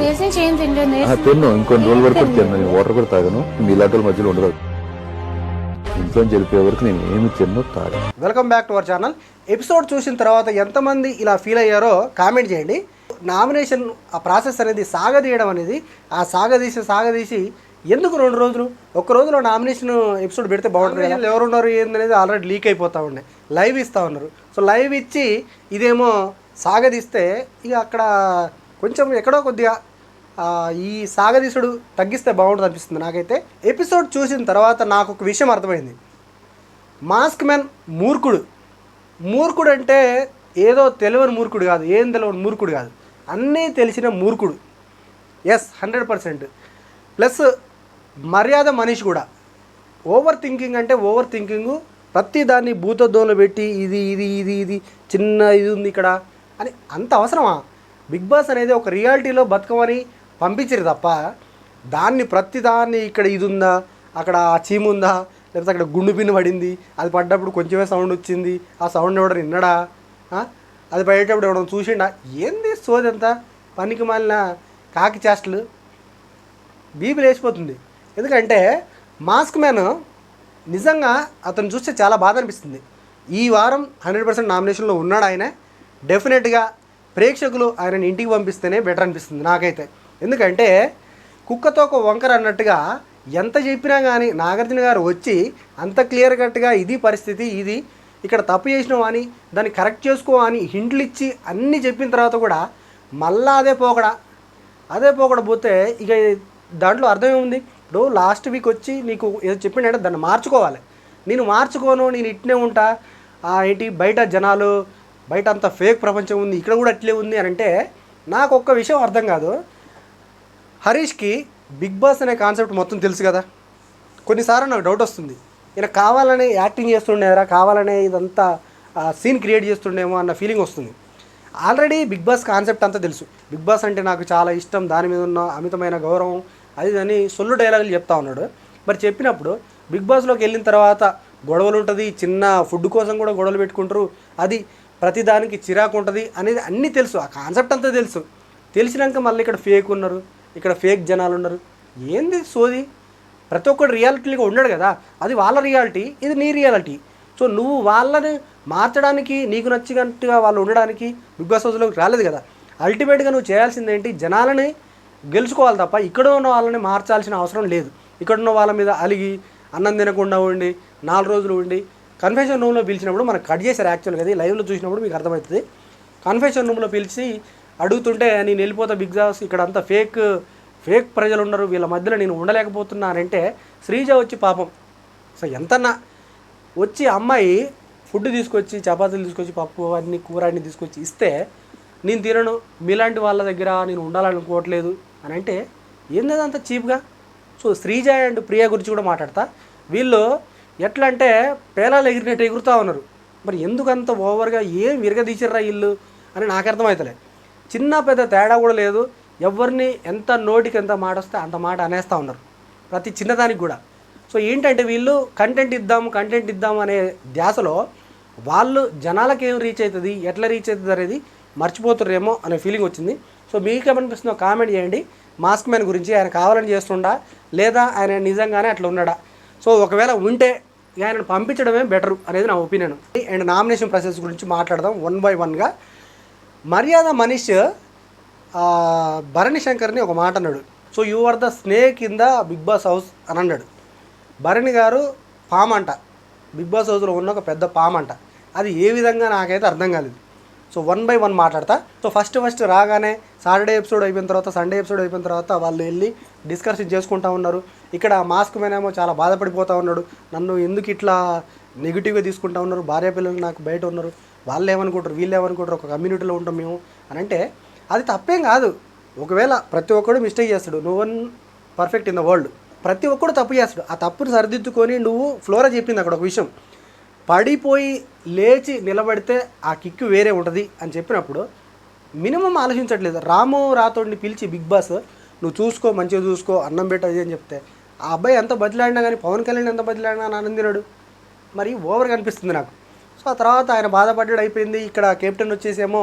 Days నుంచి ఏం తినలేదు. తిన్ను ఇంకొన్ని రోజుల వరకు తిన్నాను. నేను వాటర్ కూడా తాగను. మీలాంటి వాళ్ళ మధ్యలో ఉండదు. ఇంట్లో జరిపే వరకు నేను ఏమి తిన్ను తాగా. Welcome back to our channel. Episode చూసిన తర్వాత ఎంతమంది ఇలా ఫీల్ అయ్యారో కామెంట్ చేయండి. నామినేషన్ ఆ ప్రాసెస్ అనేది సాగదీయడం అనేది ఆ సాగదీసి ఎందుకు 2 రోజులు ఒక్క రోజులో నామినేషన్ ఎపిసోడ్ పెడితే బాగుంటుంది కదా. ఎవరున్నారు ఏందనేది ఆల్రెడీ లీక్ అయిపోతూ ఉన్నాయి. లైవ్ ఇస్తూ ఉన్నారు. సో లైవ్ ఇచ్చి ఇదేమో సాగదీస్తే ఇక అక్కడ కొంచెం ఎక్కడో కొద్దిగా ఈ సాగదీసుడు తగ్గిస్తే బాగుంటుంది అనిపిస్తుంది నాకైతే. ఎపిసోడ్ చూసిన తర్వాత నాకు ఒక విషయం అర్థమైంది. మాస్క్ మ్యాన్ మూర్ఖుడు అంటే ఏదో తెలియని మూర్ఖుడు కాదు, ఏం తెలియని మూర్ఖుడు కాదు, అన్నీ తెలిసిన మూర్ఖుడు. ఎస్ 100%. ప్లస్ మర్యాద మనిషి కూడా. ఓవర్ థింకింగ్ అంటే ఓవర్ థింకింగు, ప్రతి దాన్ని భూతద్దంలో పెట్టి ఇది చిన్న ఇది ఉంది ఇక్కడ అని అంత అవసరమా? బిగ్ బాస్ అనేది ఒక రియాలిటీలో బతకమని పంపించరు తప్ప ప్రతి దాన్ని ఇక్కడ ఇది ఉందా, అక్కడ చీము ఉందా, లేకపోతే అక్కడ గుండు పిన్ను పడింది, అది పడ్డప్పుడు కొంచెమే సౌండ్ వచ్చింది, ఆ సౌండ్ ఎవడో విన్నాడా, అది పడేటప్పుడు ఎవడో చూసిండా, ఏంది సోదంతా పనికి మాలిన కాకి చేష్టలు. బీపీ లేచిపోతుంది. ఎందుకంటే మాస్క్ మ్యాన్ నిజంగా అతను చూస్తే చాలా బాధ అనిపిస్తుంది. ఈ వారం 100% నామినేషన్లో ఉన్నాడు ఆయన. డెఫినెట్గా ప్రేక్షకులు ఆయనని ఇంటికి పంపిస్తేనే బెటర్ అనిపిస్తుంది నాకైతే. ఎందుకంటే కుక్కతో ఒక వంకర అన్నట్టుగా ఎంత చెప్పినా కానీ నాగార్జున గారు వచ్చి అంత క్లియర్ కట్గా ఇది పరిస్థితి, ఇది ఇక్కడ తప్పు చేసినావు అని దాన్ని కరెక్ట్ చేసుకో అని హింట్లు ఇచ్చి అన్నీ చెప్పిన తర్వాత కూడా మళ్ళా అదే పోకడ పోతే ఇక దాంట్లో అర్థం ఏముంది? ఇప్పుడు లాస్ట్ వీక్ వచ్చి నీకు ఏదో చెప్పిండే దాన్ని మార్చుకోవాలి. నేను మార్చుకోను, నేను ఇట్నే ఉంటా, ఏంటి బయట జనాలు బయట అంత ఫేక్ ప్రపంచం ఉంది, ఇక్కడ కూడా అట్లే ఉంది అని అంటే నాకు ఒక్క విషయం అర్థం కాదు. హరీష్కి బిగ్ బాస్ అనే కాన్సెప్ట్ మొత్తం తెలుసు కదా. కొన్నిసార్లు నాకు డౌట్ వస్తుంది, ఈయన కావాలనే యాక్టింగ్ చేస్తుండేరా, కావాలనే ఇదంతా సీన్ క్రియేట్ చేస్తుండేమో అన్న ఫీలింగ్ వస్తుంది. ఆల్రెడీ బిగ్ బాస్ కాన్సెప్ట్ అంతా తెలుసు. బిగ్ బాస్ అంటే నాకు చాలా ఇష్టం, దాని మీద ఉన్న అమితమైన గౌరవం అది అని సొల్లు డైలాగులు చెప్తా ఉన్నాడు. మరి చెప్పినప్పుడు బిగ్ బాస్లోకి వెళ్ళిన తర్వాత గొడవలు ఉంటుంది, చిన్న ఫుడ్ కోసం కూడా గొడవలు పెట్టుకుంటారు, అది ప్రతిదానికి చిరాకు ఉంటుంది అనేది అన్నీ తెలుసు. ఆ కాన్సెప్ట్ అంతా తెలుసు. తెలిసినాక మళ్ళీ ఇక్కడ ఫేక్ ఉన్నారు, ఇక్కడ ఫేక్ జనాలు ఉన్నారు. ఏంది సోది? ప్రతి ఒక్కడు రియాలిటీగా ఉన్నాడు కదా. అది వాళ్ళ రియాలిటీ, ఇది నీ రియాలిటీ. సో నువ్వు వాళ్ళని మార్చడానికి, నీకు నచ్చినట్టుగా వాళ్ళు ఉండడానికి బిగ్ బాస్ హౌస్లోకి రాలేదు కదా. అల్టిమేట్గా నువ్వు చేయాల్సింది ఏంటి? జనాలని గెలుచుకోవాలి తప్ప ఇక్కడ ఉన్న వాళ్ళని మార్చాల్సిన అవసరం లేదు. ఇక్కడ ఉన్న వాళ్ళ మీద అలిగి అన్నం తినకుండా ఉండి 4 రోజులు ఉండి కన్ఫెషన్ రూమ్లో పిలిచినప్పుడు మనకు కట్ చేశారు యాక్చువల్గా. అది లైవ్లో చూసినప్పుడు మీకు అర్థమవుతుంది. కన్ఫెషన్ రూమ్లో పిలిచి అడుగుతుంటే నేను వెళ్ళిపోతా బిగ్ బాస్, ఇక్కడ అంతా ఫేక్ ప్రజలు ఉన్నారు, వీళ్ళ మధ్యలో నేను ఉండలేకపోతున్నానంటే శ్రీజ వచ్చి పాపం సో ఎంతన్నా వచ్చి అమ్మాయి ఫుడ్ తీసుకొచ్చి చపాతీలు తీసుకొచ్చి పప్పు అన్ని కూర అన్ని తీసుకొచ్చి ఇస్తే నేను తినను, మీలాంటి వాళ్ళ దగ్గర నేను ఉండాలనుకోవట్లేదు అని అంటే ఏంది అంత చీప్గా. సో శ్రీజ అండ్ ప్రియా గురించి కూడా మాట్లాడతా. వీళ్ళు ఎట్లా అంటే పేలాలు ఎగిరినట్టు ఎగురుతూ ఉన్నారు. మరి ఎందుకంత ఓవర్గా ఏం విరగదీసిర్రా వీళ్ళు అని నాకు అర్థమవుతలే. చిన్న పెద్ద తేడా కూడా లేదు. ఎవరిని ఎంత నోటికి ఎంత మాట వస్తే అంత మాట అనేస్తూ ఉన్నారు ప్రతి చిన్నదానికి కూడా. సో ఏంటంటే వీళ్ళు కంటెంట్ ఇద్దాం అనే ధ్యాసలో వాళ్ళు జనాలకు ఏం రీచ్ అవుతుంది, ఎట్లా రీచ్ అవుతుంది అనేది మర్చిపోతుర్రేమో అనే ఫీలింగ్ వచ్చింది. సో మీకేమనిపిస్తుందో కామెంట్ చేయండి. మాస్క్ మ్యాన్ గురించి ఆయన కావాలని చేస్తుండా లేదా ఆయన నిజంగానే అట్లా ఉన్నాడా? సో ఒకవేళ ఉంటే ఆయనను పంపించడమే బెటర్ అనేది నా ఒపీనియన్. అండ్ నామినేషన్ ప్రాసెస్ గురించి మాట్లాడదాం 1 by 1గా. మర్యాద మనీష్ భరణి శంకర్ని ఒక మాట అన్నాడు. So you are the snake in the Bigg Boss house అని అన్నాడు. భరణి గారు పామ్ అంట, బిగ్ బాస్ హౌస్లో ఉన్న ఒక పెద్ద పామ్ అంట. అది ఏ విధంగా నాకైతే అర్థం కాలేదు. సో 1 by 1 మాట్లాడతా. సో ఫస్ట్ రాగానే సాటర్డే ఎపిసోడ్ అయిపోయిన తర్వాత సండే ఎపిసోడ్ అయిపోయిన తర్వాత వాళ్ళు వెళ్ళి డిస్కషన్ చేసుకుంటూ ఉన్నారు. ఇక్కడ మాస్క్ మ్యాన్ ఏమో చాలా బాధపడిపోతూ ఉన్నాడు, నన్ను ఎందుకు ఇట్లా నెగిటివ్గా తీసుకుంటా ఉన్నారు, భార్య పిల్లలు నాకు బయట ఉన్నారు, వాళ్ళు ఏమనుకుంటారు వీళ్ళు ఏమనుకుంటారు, ఒక కమ్యూనిటీలో ఉంటాం మేము అని అంటే అది తప్పేం కాదు. ఒకవేళ ప్రతి ఒక్కడు మిస్టేక్ చేస్తాడు, no one perfect in the world, ప్రతి ఒక్కడు తప్పు చేస్తాడు. ఆ తప్పుని సరిదిద్దుకొని నువ్వు ఫ్లోరా చెప్పింది అక్కడ ఒక విషయం, పడిపోయి లేచి నిలబడితే ఆ కిక్కు వేరే ఉంటుంది అని చెప్పినప్పుడు మినిమం ఆలోచించట్లేదు. రాము రాతోడిని పిలిచి బిగ్ బాస్ నువ్వు చూసుకో, మంచిగా చూసుకో, అన్నం పెట్టది అని చెప్తే ఆ అబ్బాయి ఎంత బదిలాడినా కానీ పవన్ కళ్యాణ్ ఎంత బదిలాడినా ఆనందినాడు. మరి ఓవర్గా అనిపిస్తుంది నాకు. సో ఆ తర్వాత ఆయన బాధపడ్డాడు, అయిపోయింది. ఇక్కడ కెప్టెన్ వచ్చేసేమో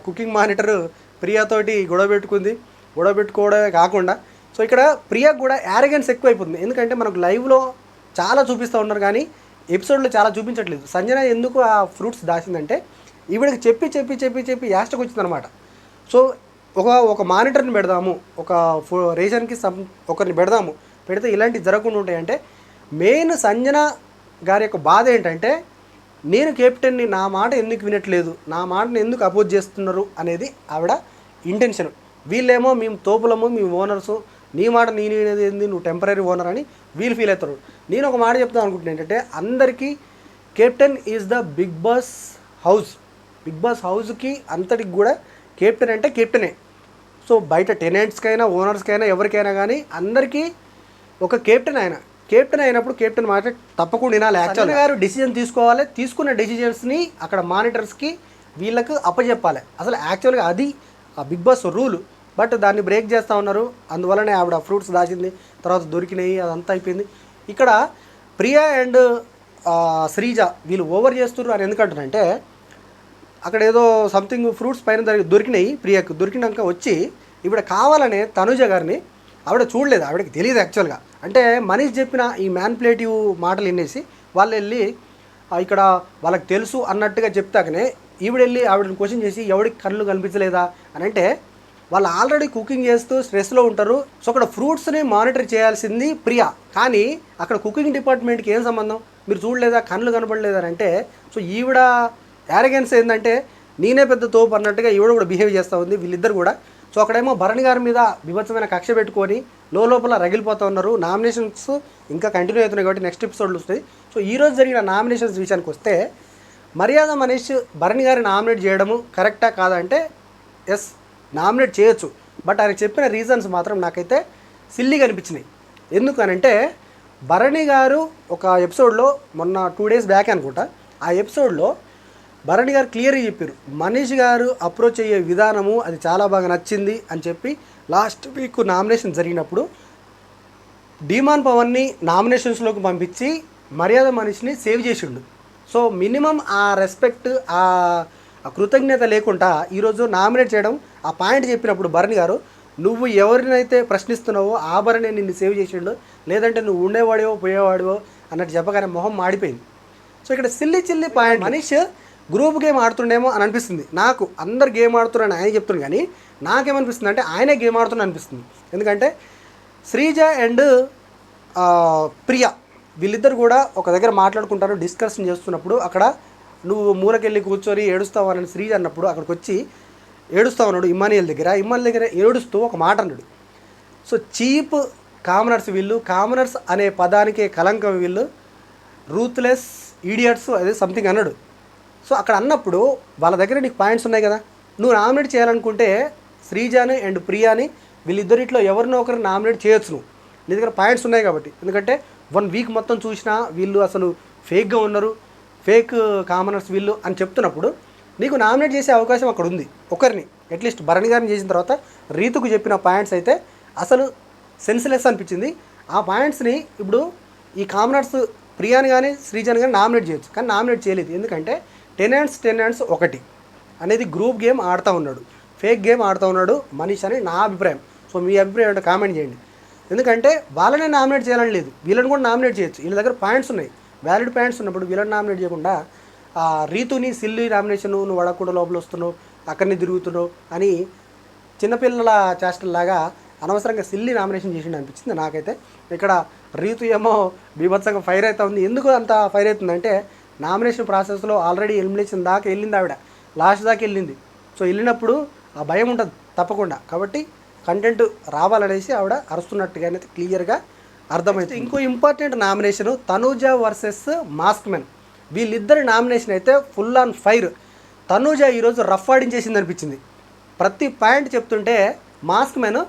కుకింగ్ మానిటర్ ప్రియాతోటి గొడవ పెట్టుకుంది. గొడవ పెట్టుకోవడమే కాకుండా సో ఇక్కడ ప్రియాకు కూడా యారగెన్స్ ఎక్కువైపోతుంది. ఎందుకంటే మనకు లైవ్లో చాలా చూపిస్తూ ఉన్నారు కానీ ఎపిసోడ్లో చాలా చూపించట్లేదు. సంజన ఎందుకు ఆ ఫ్రూట్స్ దాచిందంటే ఈవిడకి చెప్పి చెప్పి చెప్పి చెప్పి యాస్టకు వచ్చిందనమాట. సో ఒక మానిటర్ని పెడదాము, ఒక రేషన్కి ఒకరిని పెడదాము, పెడితే ఇలాంటివి జరగకుండా ఉంటాయంటే మెయిన్ సంజన గారి యొక్క బాధ ఏంటంటే నేను కెప్టెన్ని, నా మాట ఎందుకు వినట్లేదు, నా మాటను ఎందుకు అపోజ్ చేస్తున్నారు అనేది ఆవిడ ఇంటెన్షన్. వీళ్ళేమో మేము తోపులము, మేము ఓనర్సు, నీ మాట నేను వినేది ఏంది, నువ్వు టెంపరీ ఓనర్ అని వీళ్ళు ఫీల్ అవుతారు. నేను ఒక మాట చెప్తాను అనుకుంటున్నాను ఏంటంటే అందరికీ captain is the Bigg Boss house. Bigg Boss హౌస్కి అంతటికి కూడా కెప్టెన్ అంటే కెప్టెనే. సో బయట టెనెంట్స్కైనా ఓనర్స్కైనా ఎవరికైనా కానీ అందరికీ ఒక కెప్టెన్ ఆయన. కెప్టెన్ అయినప్పుడు కెప్టెన్ మాట తప్పకుండా వినాలి. యాక్చువల్గా గారు డెసిజన్ తీసుకోవాలి, తీసుకున్న డెసిజన్స్ని అక్కడ మానిటర్స్కి వీళ్ళకు అప్పచెప్పాలి. అసలు యాక్చువల్గా అది ఆ బిగ్ బాస్ రూల్. బట్ దాన్ని బ్రేక్ చేస్తూ ఉన్నారు. అందువల్లనే ఆవిడ ఫ్రూట్స్ దాచింది, తర్వాత దొరికినాయి, అదంతా అయిపోయింది. ఇక్కడ ప్రియా అండ్ శ్రీజ వీళ్ళు ఓవర్ చేస్తున్నారు అని ఎందుకంటారంటే అక్కడ ఏదో సంథింగ్ ఫ్రూట్స్ పైన దొరికినాయి. ప్రియాకు దొరికినాక వచ్చి ఇప్పుడు కావాలనే తనుజ గారిని ఆవిడ చూడలేదు, ఆవిడకి తెలియదు యాక్చువల్గా. అంటే మనీష్ చెప్పిన ఈ మ్యాన్పులేటివ్ మాటలు వినేసి వాళ్ళు వెళ్ళి ఇక్కడ వాళ్ళకి తెలుసు అన్నట్టుగా చెప్తాకనే ఈవిడ వెళ్ళి ఆవిడని క్వశ్చన్ చేసి ఎవడికి కళ్ళు కనిపించలేదా అని అంటే వాళ్ళు ఆల్రెడీ కుకింగ్ చేస్తూ స్ట్రెస్లో ఉంటారు. సో అక్కడ ఫ్రూట్స్ని మానిటర్ చేయాల్సింది ప్రియా, కానీ అక్కడ కుకింగ్ డిపార్ట్మెంట్కి ఏం సంబంధం, మీరు చూడలేదా, కళ్ళు కనపడలేదా అని అంటే సో ఈవిడ యారగెన్స్ ఏంటంటే నేనే పెద్ద తోపు అన్నట్టుగా ఈవిడ కూడా బిహేవ్ చేస్తూ ఉంది వీళ్ళిద్దరు కూడా. సో అక్కడేమో భరణి గారి మీద బీభత్సమైన కక్ష పెట్టుకొని లోపల రగిలిపోతూ ఉన్నారు. నామినేషన్స్ ఇంకా కంటిన్యూ అవుతున్నాయి కాబట్టి నెక్స్ట్ ఎపిసోడ్లు వస్తాయి. సో ఈరోజు జరిగిన నామినేషన్స్ విషయానికి వస్తే మర్యాద మనీష్ భరణి గారిని నామినేట్ చేయడము కరెక్టా కాదా అంటే ఎస్, నామినేట్ చేయొచ్చు. బట్ ఆయన చెప్పిన రీజన్స్ మాత్రం నాకైతే సిల్లీగా అనిపించినాయి. ఎందుకనంటే భరణి గారు ఒక ఎపిసోడ్లో మొన్న 2 days బ్యాక్ అనుకుంటా, ఆ ఎపిసోడ్లో భరణి గారు క్లియర్గా చెప్పారు మనీష్ గారు అప్రోచ్ అయ్యే విధానము అది చాలా బాగా నచ్చింది అని చెప్పి. లాస్ట్ వీక్ నామినేషన్ జరిగినప్పుడు డీమాన్ పవన్ని నామినేషన్స్లోకి పంపించి మర్యాద మనీష్ని సేవ్ చేసిండు. సో మినిమం ఆ రెస్పెక్ట్, ఆ కృతజ్ఞత లేకుండా ఈరోజు నామినేట్ చేయడం, ఆ పాయింట్ చెప్పినప్పుడు భరణి గారు నువ్వు ఎవరినైతే ప్రశ్నిస్తున్నావో ఆ భరణి నిన్ను సేవ్ చేసిండు, లేదంటే నువ్వు ఉండేవాడివో పోయేవాడివో అన్నట్టు చెప్పగానే మొహం మాడిపోయింది. సో ఇక్కడ చిల్లి పాయింట్ మనీష్ గ్రూప్ గేమ్ ఆడుతుండేమో అని అనిపిస్తుంది నాకు. అందరు గేమ్ ఆడుతున్నారని ఆయన చెప్తున్నాను కానీ నాకేమనిపిస్తుంది అంటే ఆయనే గేమ్ ఆడుతున్నా అనిపిస్తుంది. ఎందుకంటే శ్రీజ అండ్ ప్రియా వీళ్ళిద్దరు కూడా ఒక దగ్గర మాట్లాడుకుంటారు, డిస్కషన్ చేస్తున్నప్పుడు అక్కడ నువ్వు మూలకెళ్ళి కూర్చొని ఏడుస్తావు అని శ్రీజ అన్నప్పుడు అక్కడికి వచ్చి ఏడుస్తూ ఉన్నాడు ఇమ్మానియల్ దగ్గర ఏడుస్తూ ఒక మాట అన్నాడు. సో చీప్ కామనర్స్ వీళ్ళు, కామనర్స్ అనే పదానికే కలంకం వీళ్ళు, రూత్లెస్ ఈడియట్స్ అదే సంథింగ్ అన్నాడు. సో అక్కడ అన్నప్పుడు వాళ్ళ దగ్గర నీకు పాయింట్స్ ఉన్నాయి కదా, నువ్వు నామినేట్ చేయాలనుకుంటే శ్రీజాని అండ్ ప్రియాని వీళ్ళిద్దరిట్లో ఎవరినో ఒకరిని నామినేట్ చేయొచ్చు నువ్వు, నీ దగ్గర పాయింట్స్ ఉన్నాయి కాబట్టి. ఎందుకంటే 1 week మొత్తం చూసినా వీళ్ళు అసలు ఫేక్గా ఉన్నారు, ఫేక్ కామనర్స్ వీళ్ళు అని చెప్తున్నప్పుడు నీకు నామినేట్ చేసే అవకాశం అక్కడ ఉంది ఒకరిని. అట్లీస్ట్ భరణి గారిని చేసిన తర్వాత రీతుకు చెప్పిన పాయింట్స్ అయితే అసలు సెన్స్లెస్ అనిపించింది. ఆ పాయింట్స్ని ఇప్పుడు ఈ కామనర్స్ ప్రియాని కానీ శ్రీజాని కానీ నామినేట్ చేయొచ్చు, కానీ నామినేట్ చేయలేదు. ఎందుకంటే టెనెంట్స్ ఒకటి అనేది గ్రూప్ గేమ్ ఆడుతూ ఉన్నాడు, ఫేక్ గేమ్ ఆడుతూ ఉన్నాడు మనీష్ అని నా అభిప్రాయం. సో మీ అభిప్రాయం అంటే కామెంట్ చేయండి. ఎందుకంటే వాళ్ళనే నామినేట్ చేయాలని లేదు, వీళ్ళని కూడా నామినేట్ చేయొచ్చు. వీళ్ళ దగ్గర పాయింట్స్ ఉన్నాయి, వ్యాలిడ్ పాయింట్స్ ఉన్నప్పుడు వీళ్ళని నామినేట్ చేయకుండా రీతుని సిల్లి నామినేషన్ నువ్వు అడగకుండా లోపల వస్తున్నావు, అక్కడిని తిరుగుతున్నావు అని చిన్నపిల్లల చేష్టల్లాగా అనవసరంగా సిల్లి నామినేషన్ చేసిండు అనిపించింది నాకైతే. ఇక్కడ రీతు ఏమో బీభత్సంగా ఫైర్ అవుతా ఉంది. ఎందుకు అంత ఫైర్ అవుతుందంటే నామినేషన్ ప్రాసెస్లో ఆల్రెడీ ఎలిమినేషన్ దాకా వెళ్ళింది ఆవిడ, లాస్ట్ దాకా వెళ్ళింది. సో వెళ్ళినప్పుడు ఆ భయం ఉంటుంది తప్పకుండా, కాబట్టి కంటెంట్ రావాలనేసి ఆవిడ అరుస్తున్నట్టుగానే క్లియర్గా అర్థమైంది. ఇంకో important nomination Tanuja versus mask men, వీళ్ళిద్దరి నామినేషన్ అయితే ఫుల్ ఆన్ ఫైర్. తనూజ ఈరోజు రఫ్ ఆడించేసింది అనిపించింది. ప్రతి పాయింట్ చెప్తుంటే మాస్క్ మెన్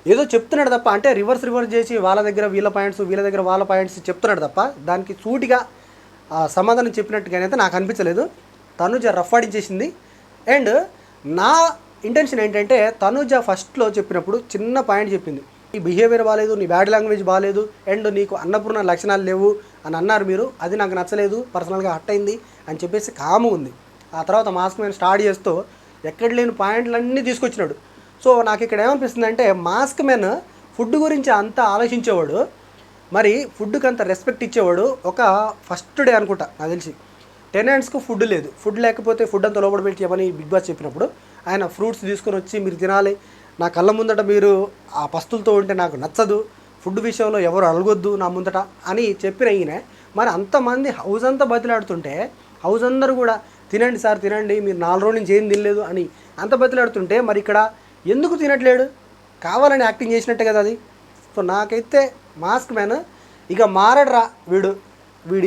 ఏదో చెప్తున్నాడు తప్ప, అంటే రివర్స్ చేసి వాళ్ళ దగ్గర వీళ్ళ పాయింట్స్, వీళ్ళ దగ్గర వాళ్ళ పాయింట్స్ చెప్తున్నాడు తప్ప దానికి సూటిగా సమాధానం చెప్పినట్టుగానైతే నాకు అనిపించలేదు. తనూజ రఫ్ ఆడించేసింది. అండ్ నా ఇంటెన్షన్ ఏంటంటే తనూజ ఫస్ట్లో చెప్పినప్పుడు చిన్న పాయింట్ చెప్పింది, నీ బిహేవియర్ బాగాలేదు, నీ బ్యాడ్ లాంగ్వేజ్ బాగాలేదు, అండ్ నీకు అన్నపూర్ణ లక్షణాలు లేవు అని అన్నారు మీరు, అది నాకు నచ్చలేదు, పర్సనల్గా హట్ అయింది అని చెప్పేసి కాము ఉంది. ఆ తర్వాత మాస్క్ మ్యాన్ స్టార్ట్ చేస్తూ ఎక్కడ లేని పాయింట్లన్నీ తీసుకొచ్చినాడు. సో నాకు ఇక్కడ ఏమనిపిస్తుంది అంటే మాస్క్ మెన్ ఫుడ్ గురించి అంత ఆలోచించేవాడు, మరి ఫుడ్కి అంత రెస్పెక్ట్ ఇచ్చేవాడు ఒక ఫస్ట్ డే అనుకుంటా నాకు తెలిసి. టెనెంట్స్కు ఫుడ్ లేదు, ఫుడ్ లేకపోతే ఫుడ్ అంతా లోపల పెట్టి చెప్పని బిగ్ బాస్ చెప్పినప్పుడు ఆయన ఫ్రూట్స్ తీసుకొని వచ్చి మీరు తినాలి, నా కళ్ళ ముందట మీరు ఆ పస్తులతో ఉంటే నాకు నచ్చదు, ఫుడ్ విషయంలో ఎవరు అడగొద్దు నా ముందట అని చెప్పిన ఈయన మరి అంతమంది హౌస్ అంతా బతిలాడుతుంటే హౌస్ అందరూ కూడా తినండి సార్ తినండి, మీరు 4 రోజుల నుంచి ఏం తినలేదు అని అంత బతిలాడుతుంటే మరి ఇక్కడ ఎందుకు తినట్లేడు? కావాలని యాక్టింగ్ చేసినట్టే కదా అది. సో నాకైతే మాస్క్ మ్యాన్ ఇక మారడరా, వీడు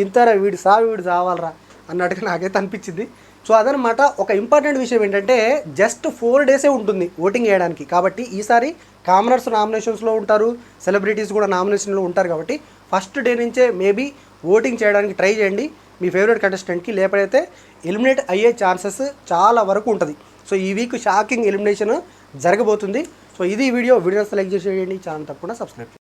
ఇంతరా, వీడు చావాలరా అన్నట్టుగా నాకైతే అనిపించింది. సో అదనమాట. ఒక ఇంపార్టెంట్ విషయం ఏంటంటే జస్ట్ 4 డేసే ఉంటుంది ఓటింగ్ చేయడానికి, కాబట్టి ఈసారి కామనర్స్ నామినేషన్స్లో ఉంటారు, సెలబ్రిటీస్ కూడా నామినేషన్లో ఉంటారు, కాబట్టి ఫస్ట్ డే నుంచే మేబీ ఓటింగ్ చేయడానికి ట్రై చేయండి మీ ఫేవరెట్ కంటెస్టెంట్కి, లేకపోతే ఎలిమినేట్ అయ్యే ఛాన్సెస్ చాలా వరకు ఉంటుంది. సో ఈ వీక్ షాకింగ్ ఎలిమినేషన్ జరగబోతుంది. సో ఇది వీడియో లైక్ చేసేయండి, ఛానల్ తప్పకుండా సబ్స్క్రైబ్ చేయండి.